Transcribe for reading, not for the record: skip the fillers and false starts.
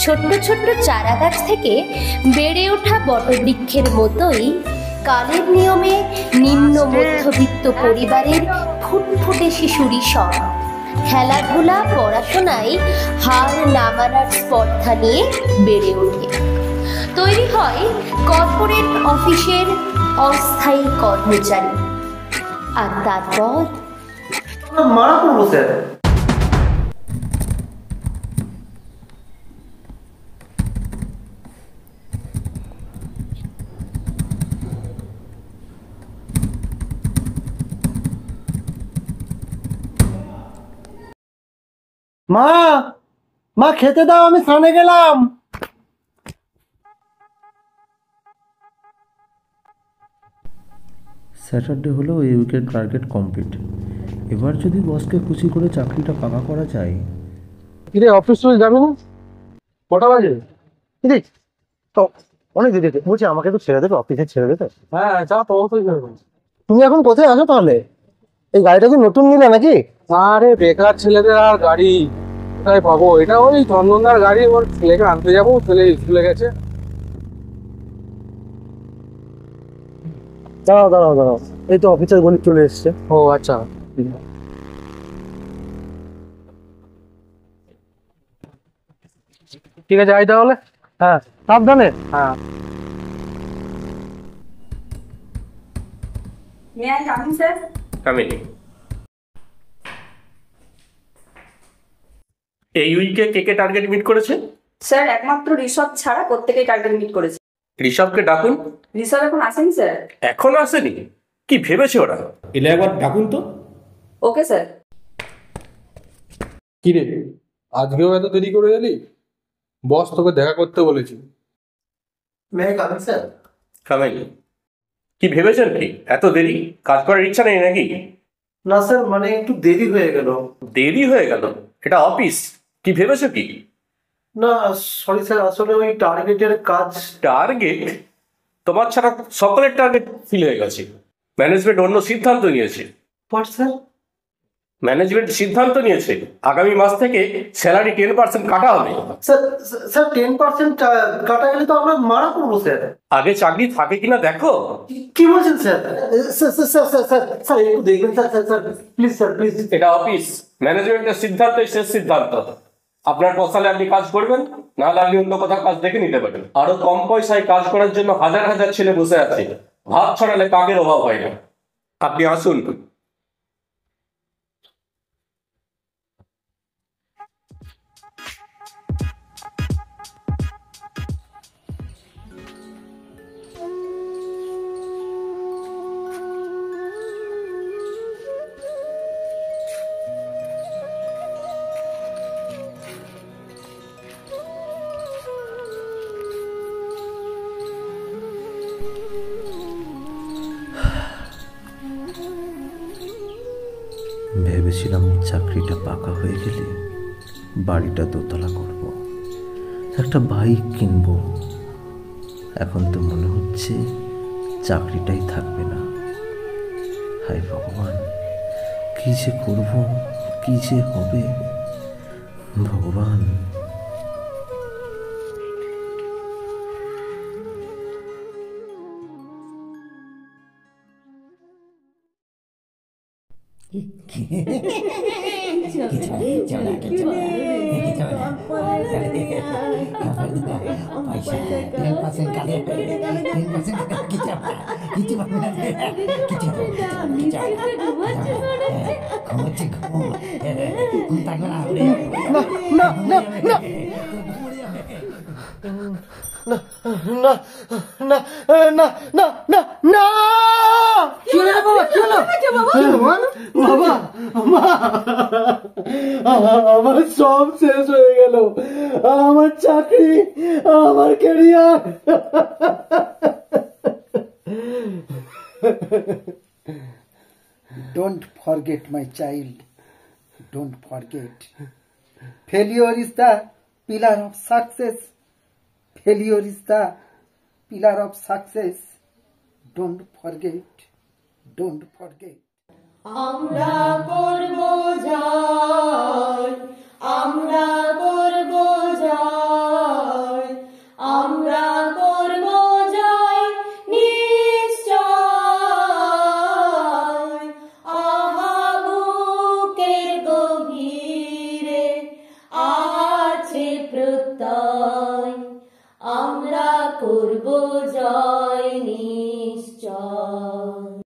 ছোট্ট ছোট্ট চারা গাছ থেকে বেড়ে ওঠা বটবৃক্ষের মতোই কালের নিয়মে নিম্ন মধ্যবিত্ত পরিবারের ফুটফুটে শিশুরি সব খেলাধুলা পড়াশোনায় হার নামানোর স্পর্ধা নিয়ে বেড়ে ওঠে। তৈরি হয় কর্পোরেট অফিসের অস্থায়ী কর্মচারী, আর তারপর মারা করবো স্যার। মা মা খেতে দাও, আমি স্নানে গেলাম। স্যাটারডে হলো এই উইকের টার্গেট কমপ্লিট। এবার যদি বসকে খুশি করে চাকরিটা পাকা করা যায়। কিরে অফিস চলে যাবে না? কটা বাজে? কিরে তো অনেক দেরি বলছি, আমাকে তো ছেড়ে দেবে, অফিসে ছেড়ে দেবে? হ্যাঁ যা তো অবশ্যই যাবে। তুমি এখন কোথায় আছো তাহলে? এই গাড়িটা কি নতুন নিলে নাকি? আরে বেকার ছেলেদের আর গাড়ি কোথায় পাবো? এটা ওই চন্দনদার গাড়ি, ওর ছেলেকে আনতে যাবো, ছেলে স্কুলে গেছে। দাঁড়াও দাঁড়াও দাঁড়াও, এই তো অফিসের গণিত চলে এসছে। ও আচ্ছা ঠিক আছে, আই তাহলে। হ্যাঁ সাবধানে। হ্যাঁ এই উইকে কে কে টার্গেট মিট করেছে? স্যার একমাত্র ঋষভ ছাড়া প্রত্যেকেই টার্গেট মিট করেছে। ঋষভকে ডাকুন। ঋষভ এখন আসেনি স্যার। এখনো আসেনি? কি ভেবেছে ওরা? এলে একবার ডাকুন তো। Okay sir. কি রে, আজকেও এত দেরি করে এলি? বস তোকে দেখা করতে বলেছি। Sir coming. কি ভেবেছেন কি এত দেরি? কাজ করার ইচ্ছা নেই নাকি? না স্যার, মানে একটু দেরি হয়ে গেল। দেরি হয়ে গেল? এটা অফিস, কি ভেবেছো কি? না সরি স্যার, আসলে ওই টার্গেটের কাজ। টার্গেট? তোমার ছাড়া সকলের টার্গেট ফিল হয়ে গেছে। ম্যানেজমেন্ট অন্য সিদ্ধান্ত নিয়েছে। বাট স্যার, ম্যানেজমেন্ট সিদ্ধান্ত নিয়েছে আগামী মাস থেকে স্যালারি 10% কাটা হবে। স্যার স্যার 10% কাটা গেলে তো আমরা মারা করবো স্যার। আগে চাকরি থাকে কিনা দেখো। কি বলছেন sir? Sir sir sir sir sir একটু দেখবেন sir. Sir sir please sir please. এটা অফিস, ম্যানেজমেন্টের সিদ্ধান্তই শেষ সিদ্ধান্ত। আপনার পছন্দে আপনি কাজ করবেন, নাহলে আপনি অন্য কোথাও কাজ দেখে নিতে পারেন। আরো কম পয়সায় কাজ করার জন্য হাজার হাজার ছেলে বসে আছে। ভাত ছড়ালে কাকের অভাব হয় না। আপনি আসুন। ভেবেছিলাম চাকরিটা পাকা হয়ে গেলে বাড়িটা দোতলা করব, একটা বাইক কিনবো। এখন তো মনে হচ্ছে চাকরিটাই থাকবে না। হায় ভগবান, কি যে করব, কি যে হবে ভগবান। আমার সব শেষ হয়ে গেল, আমার চাকরি, আমার career. Don't forget, my child. Don't forget. Failure is the pillar of success. Failure is the pillar of success. Don't forget. Don't forget. আমরা করব জয়, আমরা করব জয়। জয়।